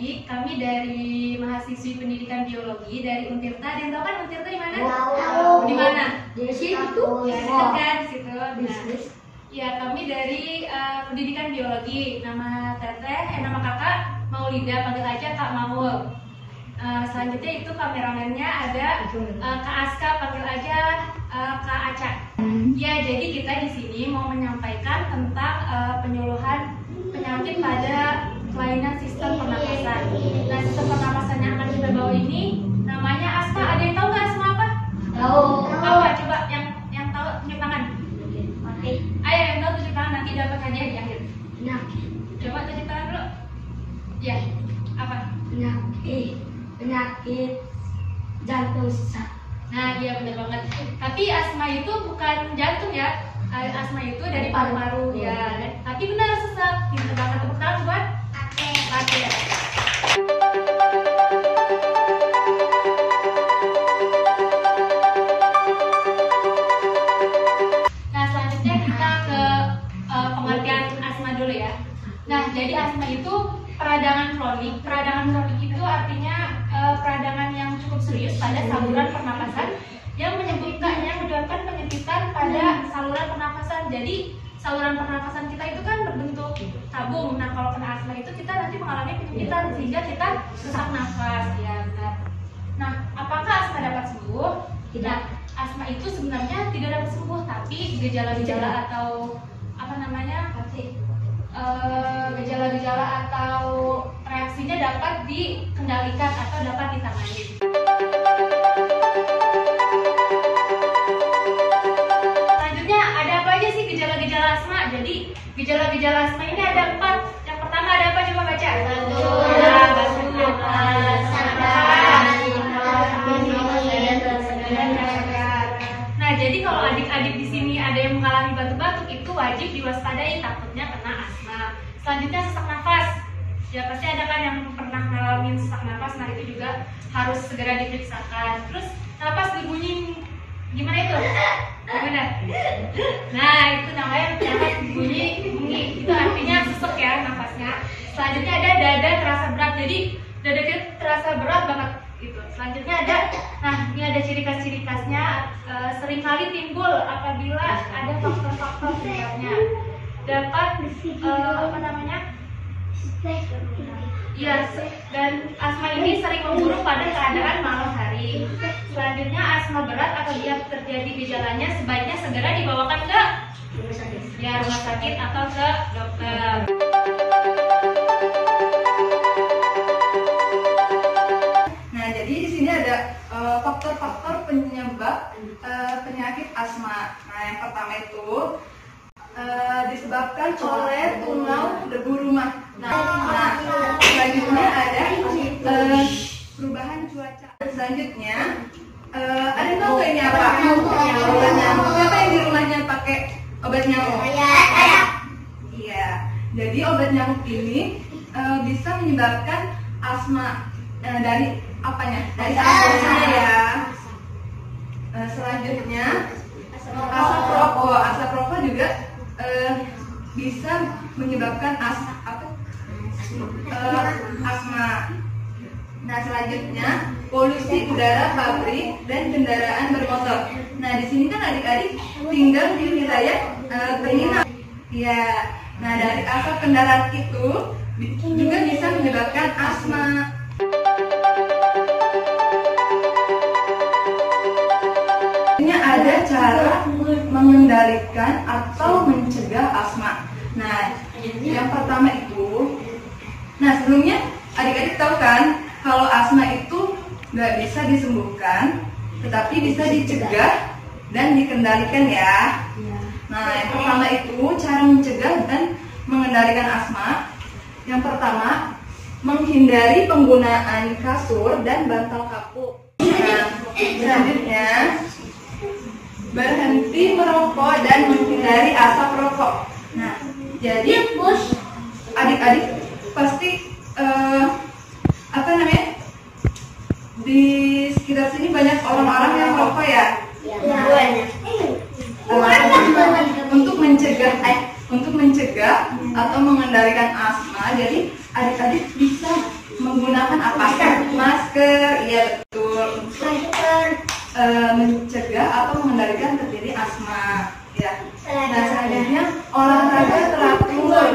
adik-adik, kami dari mahasiswi pendidikan biologi dari Untirta. Ada yang tahu kan Untirta di mana? Di mana? Di situ. Ya, dekat kan di situ. Nah, ya kami dari pendidikan biologi. Nama nama kakak Maulida, panggil aja Kak Maul. Selanjutnya itu kameramennya ada Kak Aska, panggil aja Kak Aca. Ya, jadi kita di sini mau menyampaikan tentang penyuluhan penyakit pada kelainan sistem pernapasan. Nah, sistem pernapasan yang akan kita bawa ini namanya asma. Ada yang tahu nggak asma apa? Tahu. Apa? Coba yang tahu tunjuk tangan. Oke. Ayo yang tahu tunjuk tangan, nanti dapat hadiah di akhir. Penyakit. Coba tunjuk tangan dulu. Ya, apa? Penyakit jantung sesak. Nah, iya benar banget. Tapi asma itu bukan jantung ya. Asma itu dari paru-paru ya. Tapi benar sesak. Kita banget tepuk tangan buat Ate. Nah, selanjutnya kita ke pengertian asma dulu ya. Nah, jadi asma itu peradangan kronik. Peradangan kronik itu artinya peradangan yang cukup serius pada saluran pernapasan yang menyebabkan penyempitan pada saluran pernapasan. Jadi saluran pernapasan kita itu kan berbentuk tabung. Nah, kalau kena asma itu kita nanti mengalami penyempitan sehingga kita sesak nafas ya, benar. Nah, apakah asma dapat sembuh? Tidak. Asma itu sebenarnya tidak dapat sembuh, tapi gejala-gejala atau apa namanya? Gejala-gejala atau reaksinya dapat dikendalikan atau dapat ditangani. Selanjutnya ada apa aja sih gejala-gejala asma? Jadi gejala-gejala asma ini ada 4. Yang pertama ada apa? Coba baca. Nah, jadi kalau adik-adik di sini ada yang mengalami batuk-batuk, itu wajib diwaspadai, takutnya kena asma. Selanjutnya sesak nafas. Ya pasti ada kan yang pernah ngalamin sesak nafas, nah itu juga harus segera diperiksakan. Terus nafas berbunyi gimana itu? Gimana? Nah, itu namanya nafas berbunyi bunyi. Itu artinya sesek ya nafasnya. Selanjutnya ada dada terasa berat. Jadi dada kita terasa berat banget gitu. Selanjutnya ada, nah ini ada ciri khas-ciri khasnya. Seringkali timbul apabila ada faktor-faktor penyebabnya. Dapat apa namanya? Iya, dan asma ini sering memburuk pada keadaan malam hari. Selanjutnya asma berat apabila terjadi gejalanya sebaiknya segera dibawakan ke rumah sakit atau ke dokter. Nah, jadi di sini ada faktor-faktor penyebab penyakit asma. Nah, yang pertama itu disebabkan oleh tungau debu rumah. Nah, selanjutnya ada perubahan cuaca. Selanjutnya ada yang tahu ini apa? Obat nyamuk. Siapa yang di rumahnya pakai obat nyamuk? Iya. Jadi obat nyamuk ini bisa menyebabkan asma dari apanya? Dari asapnya ya. Selanjutnya asap rokok. Asap rokok juga bisa menyebabkan asma. Nah, selanjutnya polusi udara pabrik dan kendaraan bermotor. Nah, di sini kan adik-adik tinggal di wilayah terminal. Ya. Nah, dari asap kendaraan itu juga bisa menyebabkan asma. Ada cara mengendalikan atau mencegah asma. Nah, yang pertama itu, nah sebelumnya adik-adik tahu kan kalau asma itu nggak bisa disembuhkan, tetapi bisa dicegah dan dikendalikan ya. Nah, yang pertama itu cara mencegah dan mengendalikan asma. Yang pertama, menghindari penggunaan kasur dan bantal kapuk. Nah, selanjutnya berhenti merokok dan menghindari asap rokok. Nah, jadi adik-adik pasti apa namanya, di sekitar sini banyak orang-orang yang merokok ya. Untuk mencegah atau mengendalikan asma, jadi adik-adik bisa menggunakan apa? Masker, iya betul. Mencegah atau mengendalikan terjadi asma. Ya. Nah, selanjutnya olahraga teratur,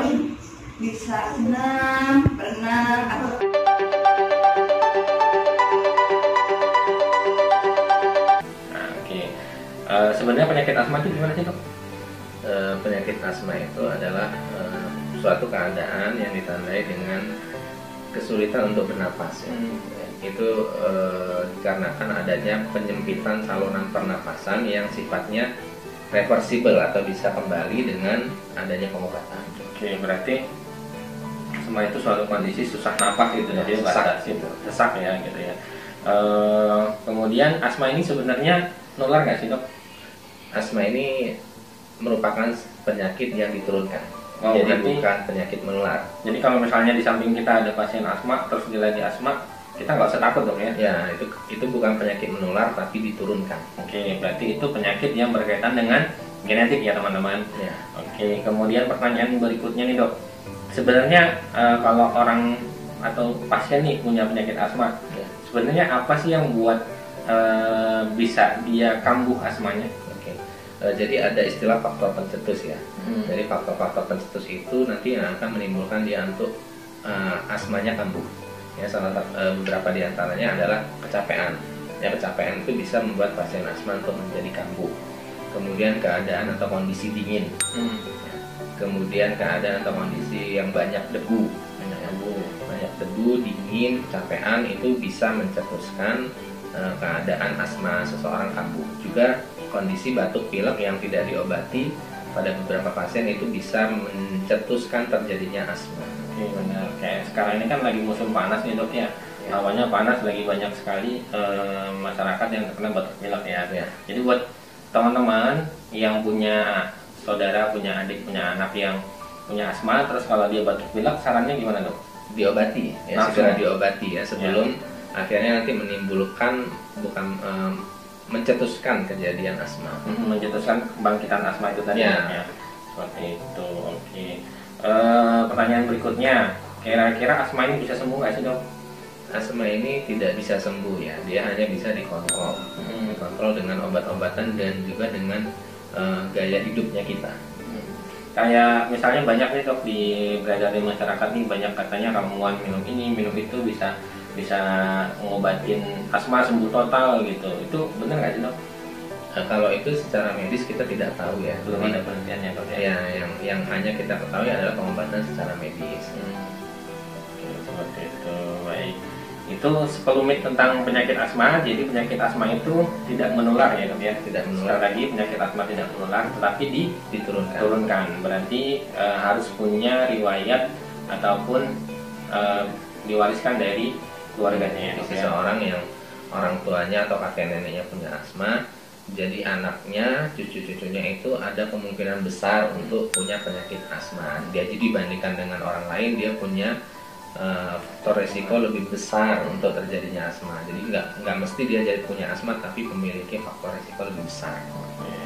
bisa senam, berenang, atau sebenarnya penyakit asma itu gimana sih dok? Penyakit asma itu adalah suatu keadaan yang ditandai dengan kesulitan untuk bernapas. Ya. Itu dikarenakan adanya penyempitan saluran pernapasan yang sifatnya reversibel atau bisa kembali dengan adanya pengobatan. Oke, berarti asma itu suatu kondisi susah napas gitu ya, dia sesak ya gitu ya. Kemudian asma ini sebenarnya nular nggak sih dok? Asma ini merupakan penyakit yang diturunkan. Oh, jadi berarti bukan penyakit menular. Jadi kalau misalnya di samping kita ada pasien asma terus dia lagi asma, kita nggak usah takut dong ya? Ya, itu bukan penyakit menular tapi diturunkan. Oke, berarti itu penyakit yang berkaitan dengan genetik ya teman-teman. Ya. Oke, kemudian pertanyaan berikutnya nih dok. Sebenarnya kalau orang atau pasien nih punya penyakit asma, Ya. sebenarnya apa sih yang buat bisa dia kambuh asmanya? Oke. Jadi ada istilah faktor pencetus ya. Jadi faktor-faktor pencetus itu nanti yang akan menimbulkan dia untuk asmanya kambuh. Ya, beberapa diantaranya adalah kecapean. Ya, kecapean itu bisa membuat pasien asma untuk menjadi kambuh. Kemudian keadaan atau kondisi dingin. Ya. Kemudian keadaan atau kondisi yang banyak debu. Banyak debu, dingin, kecapean itu bisa mencetuskan keadaan asma seseorang kambuh. Juga kondisi batuk pilek yang tidak diobati pada beberapa pasien itu bisa mencetuskan terjadinya asma. Oke, benar. Kayak sekarang ini kan lagi musim panas nih dok ya. Ya. Hawanya panas, lagi banyak sekali masyarakat yang terkena batuk pilek ya. Ya. Jadi buat teman-teman yang punya saudara, punya adik, punya anak yang punya asma, terus kalau dia batuk pilek, sarannya gimana dok? Diobati, ya, Langsung. segera diobati ya sebelum akhirnya nanti menimbulkan mencetuskan kejadian asma. Mencetuskan kebangkitan asma itu tadi Ya. Seperti itu. Oke. Pertanyaan berikutnya, kira-kira asma ini bisa sembuh nggak sih dok? Asma ini tidak bisa sembuh ya, dia hanya bisa dikontrol, dikontrol dengan obat-obatan dan juga dengan gaya hidupnya kita. Kayak misalnya banyak nih dok beredar di masyarakat nih, banyak katanya ramuan minum ini minum itu bisa ngobatin asma sembuh total gitu. Itu benar nggak sih dok? Kalau itu secara medis kita tidak tahu ya. Belum ada penelitiannya dok ya? Ya, yang hanya kita ketahui adalah pengobatan secara medis. Oke, seperti itu. Baik. Itu sekelumit tentang penyakit asma. Jadi penyakit asma itu tidak menular ya dok ya? Tidak menular. Sekali lagi penyakit asma tidak menular, tetapi Diturunkan. diturunkan. Berarti harus punya riwayat ataupun diwariskan dari keluarganya ya dok ya? Seseorang yang orang tuanya atau kakek neneknya punya asma, jadi anaknya, cucu-cucunya itu ada kemungkinan besar untuk punya penyakit asma. Jadi dibandingkan dengan orang lain, dia punya faktor resiko lebih besar untuk terjadinya asma. Jadi nggak mesti dia jadi punya asma, tapi memiliki faktor resiko lebih besar. Oke,